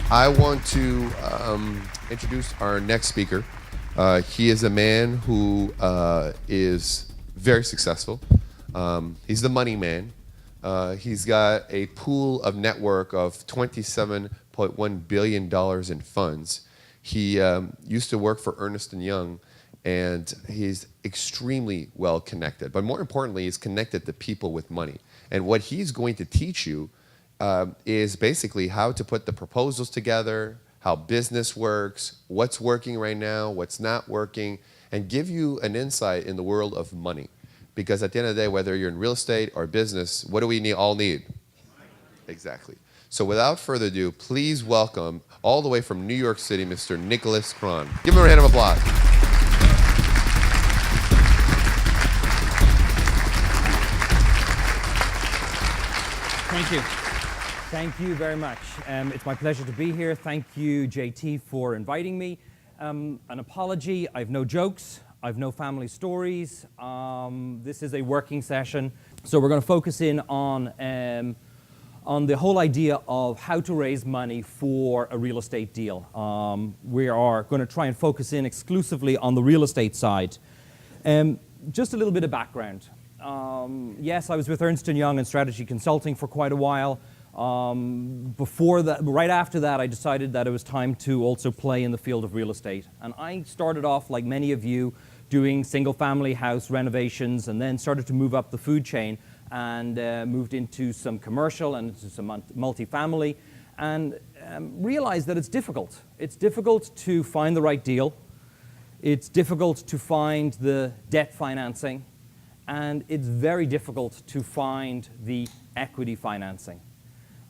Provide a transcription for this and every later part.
I want to introduce our next speaker. He is a man who is very successful. He's the money man. He's got a pool of network of $27.1 billion in funds. He used to work for Ernst & Young, and he's extremely well connected. But more importantly, he's connected to people with money. And what he's going to teach you is basically how to put the proposals together, how business works, what's working right now, what's not working, and give you an insight in the world of money. Because at the end of the day, whether you're in real estate or business, what do we all need? Exactly. So without further ado, please welcome, all the way from New York City, Mr. Nikolas Kron. Give him a hand of applause. Thank you. Thank you very much. It's my pleasure to be here. Thank you, JT, for inviting me. An apology, I've no jokes. I've no family stories. This is a working session. So we're going to focus in on the whole idea of how to raise money for a real estate deal. We are going to try and focus in exclusively on the real estate side. Just a little bit of background. Yes, I was with Ernst & Young in strategy consulting for quite a while. Before that, right after that, I decided that it was time to also play in the field of real estate. And I started off, like many of you, doing single-family house renovations, and then started to move up the food chain and moved into some commercial and into some multifamily, and realized that it's difficult. It's difficult to find the right deal. It's difficult to find the debt financing, and it's very difficult to find the equity financing.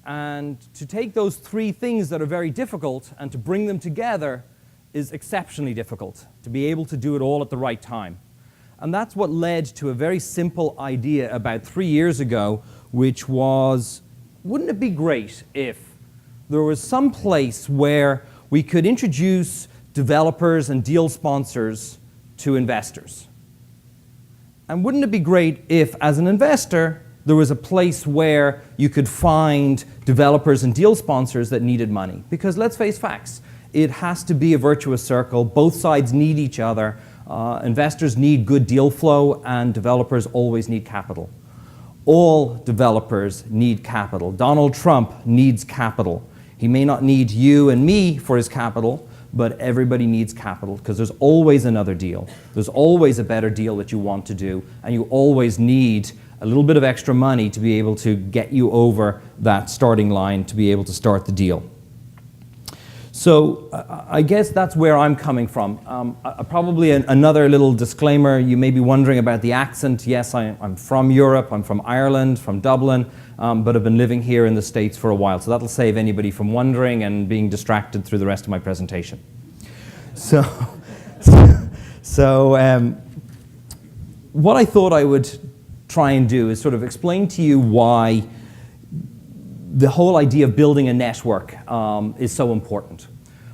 And to take those three things that are very difficult and to bring them together is exceptionally difficult, to be able to do it all at the right time. And that's what led to a very simple idea about 3 years ago, which was, wouldn't it be great if there was some place where we could introduce developers and deal sponsors to investors? And wouldn't it be great if, as an investor, there was a place where you could find developers and deal sponsors that needed money? Because let's face facts, it has to be a virtuous circle. Both sides need each other. Investors need good deal flow, and developers always need capital. All developers need capital. Donald Trump needs capital. He may not need you and me for his capital, but everybody needs capital, because there's always another deal. There's always a better deal that you want to do, and you always need a little bit of extra money to be able to get you over that starting line to be able to start the deal. So I guess that's where I'm coming from. Probably another little disclaimer, you may be wondering about the accent. Yes, I'm from Europe, I'm from Ireland, from Dublin, but I've been living here in the States for a while. So that'll save anybody from wondering and being distracted through the rest of my presentation. What I thought I would try and do is sort of explain to you why the whole idea of building a network is so important.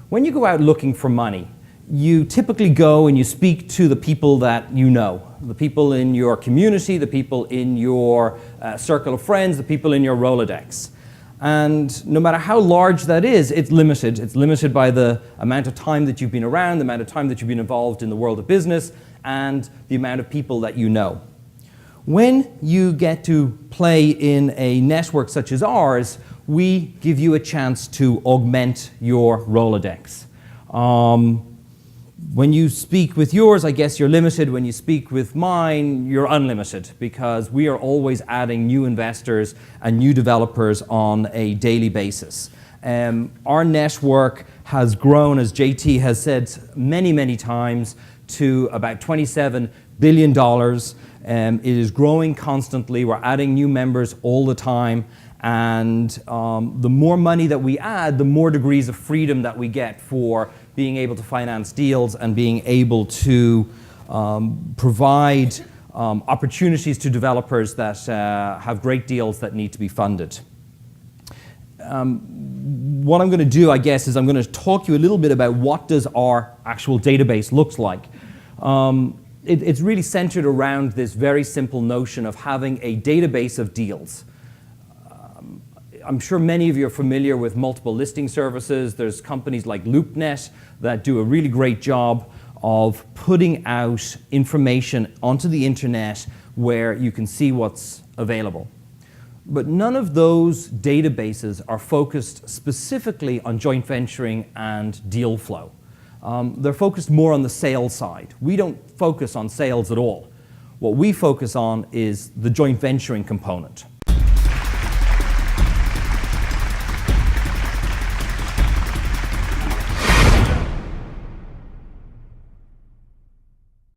When you go out looking for money, you typically go and you speak to the people that you know, the people in your community, the people in your circle of friends, the people in your Rolodex. And no matter how large that is, it's limited. It's limited by the amount of time that you've been around, the amount of time that you've been involved in the world of business, and the amount of people that you know. When you get to play in a network such as ours, we give you a chance to augment your Rolodex. When you speak with yours, I guess you're limited. When you speak with mine, you're unlimited, because we are always adding new investors and new developers on a daily basis. Our network has grown, as JT has said many, many times, to about $27 billion. It is growing constantly. We're adding new members all the time. And the more money that we add, the more degrees of freedom that we get for being able to finance deals and being able to provide opportunities to developers that have great deals that need to be funded. What I'm going to do, I guess, is I'm going to talk to you a little bit about what does our actual database looks like. It's really centered around this very simple notion of having a database of deals. I'm sure many of you are familiar with multiple listing services. There's companies like LoopNet that do a really great job of putting out information onto the internet where you can see what's available. But none of those databases are focused specifically on joint venturing and deal flow. They're focused more on the sales side. We don't focus on sales at all. What we focus on is the joint venturing component.